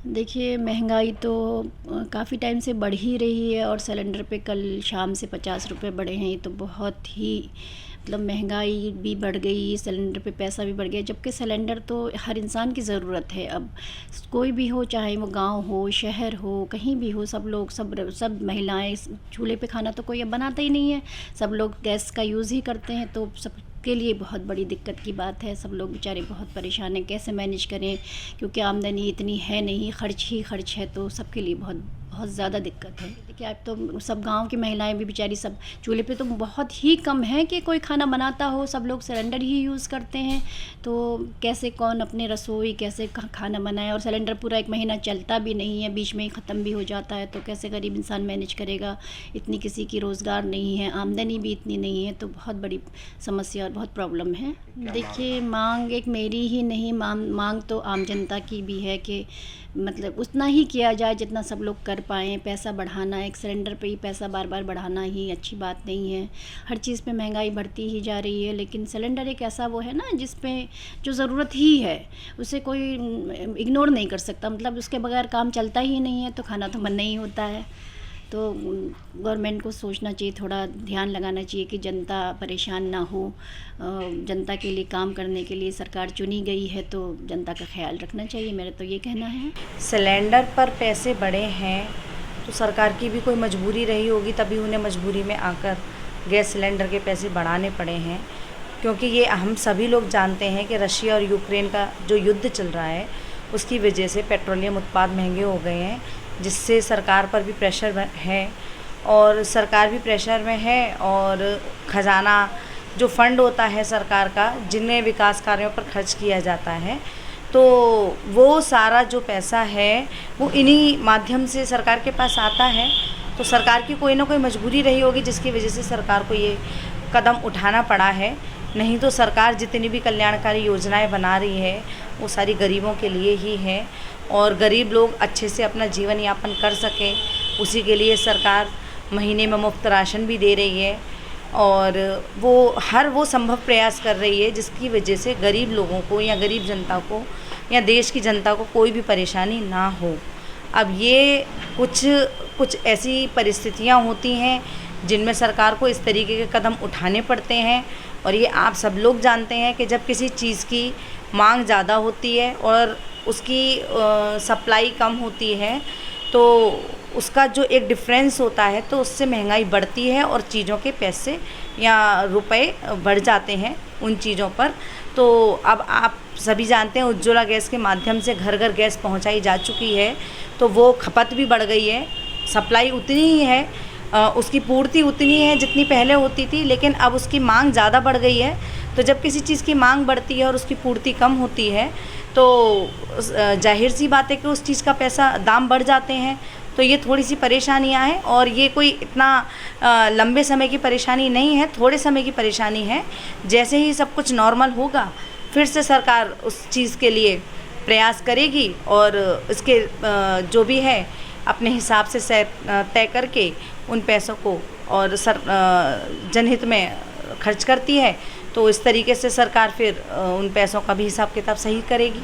देखिए, महंगाई तो काफ़ी टाइम से बढ़ ही रही है और सिलेंडर पे कल शाम से 50 रुपए बढ़े हैं। ये तो बहुत ही मतलब महंगाई भी बढ़ गई, सिलेंडर पे पैसा भी बढ़ गया, जबकि सिलेंडर तो हर इंसान की ज़रूरत है। अब कोई भी हो, चाहे वो गांव हो, शहर हो, कहीं भी हो, सब लोग सब महिलाएं चूल्हे पे खाना तो कोई अब बनाता ही नहीं है। सब लोग गैस का यूज़ ही करते हैं, तो सब के लिए बहुत बड़ी दिक्कत की बात है। सब लोग बेचारे बहुत परेशान हैं, कैसे मैनेज करें, क्योंकि आमदनी इतनी है नहीं, खर्च ही खर्च है, तो सबके लिए बहुत बहुत ज़्यादा दिक्कत है। देखिए, अब तो सब गांव की महिलाएं भी बेचारी सब चूल्हे पे तो बहुत ही कम है कि कोई खाना बनाता हो, सब लोग सिलेंडर ही यूज़ करते हैं। तो कैसे कौन अपने रसोई कैसे खाना बनाए, और सिलेंडर पूरा 1 महीना चलता भी नहीं है, बीच में ही ख़त्म भी हो जाता है, तो कैसे गरीब इंसान मैनेज करेगा। इतनी किसी की रोज़गार नहीं है, आमदनी भी इतनी नहीं है, तो बहुत बड़ी समस्या और बहुत प्रॉब्लम है। देखिए, मांग एक मेरी ही नहीं, मांग तो आम जनता की भी है कि मतलब उतना ही किया जाए जितना सब लोग कर पाएँ। पैसा बढ़ाना, एक सिलेंडर पे ही पैसा बार बार बढ़ाना ही अच्छी बात नहीं है। हर चीज़ पे महंगाई बढ़ती ही जा रही है, लेकिन सिलेंडर एक ऐसा वो है ना जिस पे जो ज़रूरत ही है, उसे कोई इग्नोर नहीं कर सकता। मतलब उसके बगैर काम चलता ही नहीं है, तो खाना तो बनना ही होता है। तो गवर्नमेंट को सोचना चाहिए, थोड़ा ध्यान लगाना चाहिए कि जनता परेशान ना हो। जनता के लिए काम करने के लिए सरकार चुनी गई है, तो जनता का ख्याल रखना चाहिए, मेरा तो ये कहना है। सिलेंडर पर पैसे बढ़े हैं तो सरकार की भी कोई मजबूरी रही होगी, तभी उन्हें मजबूरी में आकर गैस सिलेंडर के पैसे बढ़ाने पड़े हैं। क्योंकि ये हम सभी लोग जानते हैं कि रशिया और यूक्रेन का जो युद्ध चल रहा है, उसकी वजह से पेट्रोलियम उत्पाद महंगे हो गए हैं, जिससे सरकार पर भी प्रेशर है और सरकार भी प्रेशर में है। और ख़जाना जो फंड होता है सरकार का, जिन्हें विकास कार्यों पर खर्च किया जाता है, तो वो सारा जो पैसा है वो इन्हीं माध्यम से सरकार के पास आता है। तो सरकार की कोई ना कोई मजबूरी रही होगी जिसकी वजह से सरकार को ये कदम उठाना पड़ा है। नहीं तो सरकार जितनी भी कल्याणकारी योजनाएं बना रही है वो सारी गरीबों के लिए ही है, और गरीब लोग अच्छे से अपना जीवन यापन कर सकें, उसी के लिए सरकार महीने में मुफ्त राशन भी दे रही है। और वो संभव प्रयास कर रही है जिसकी वजह से गरीब लोगों को या गरीब जनता को या देश की जनता को कोई भी परेशानी ना हो। अब ये कुछ ऐसी परिस्थितियां होती हैं जिनमें सरकार को इस तरीके के कदम उठाने पड़ते हैं, और ये आप सब लोग जानते हैं कि जब किसी चीज़ की मांग ज़्यादा होती है और उसकी सप्लाई कम होती है, तो उसका जो एक डिफरेंस होता है, तो उससे महंगाई बढ़ती है और चीज़ों के पैसे या रुपए बढ़ जाते हैं उन चीज़ों पर। तो अब आप सभी जानते हैं उज्ज्वला गैस के माध्यम से घर घर गैस पहुंचाई जा चुकी है, तो वो खपत भी बढ़ गई है, सप्लाई उतनी ही है, उसकी पूर्ति उतनी है जितनी पहले होती थी, लेकिन अब उसकी मांग ज़्यादा बढ़ गई है। तो जब किसी चीज़ की मांग बढ़ती है और उसकी पूर्ति कम होती है, तो जाहिर सी बात है कि उस चीज़ का पैसा दाम बढ़ जाते हैं। तो ये थोड़ी सी परेशानियां हैं, और ये कोई इतना लंबे समय की परेशानी नहीं है, थोड़े समय की परेशानी है। जैसे ही सब कुछ नॉर्मल होगा, फिर से सरकार उस चीज़ के लिए प्रयास करेगी, और इसके जो भी है अपने हिसाब से तय करके उन पैसों को और जनहित में खर्च करती है। तो इस तरीके से सरकार फिर उन पैसों का भी हिसाब किताब सही करेगी।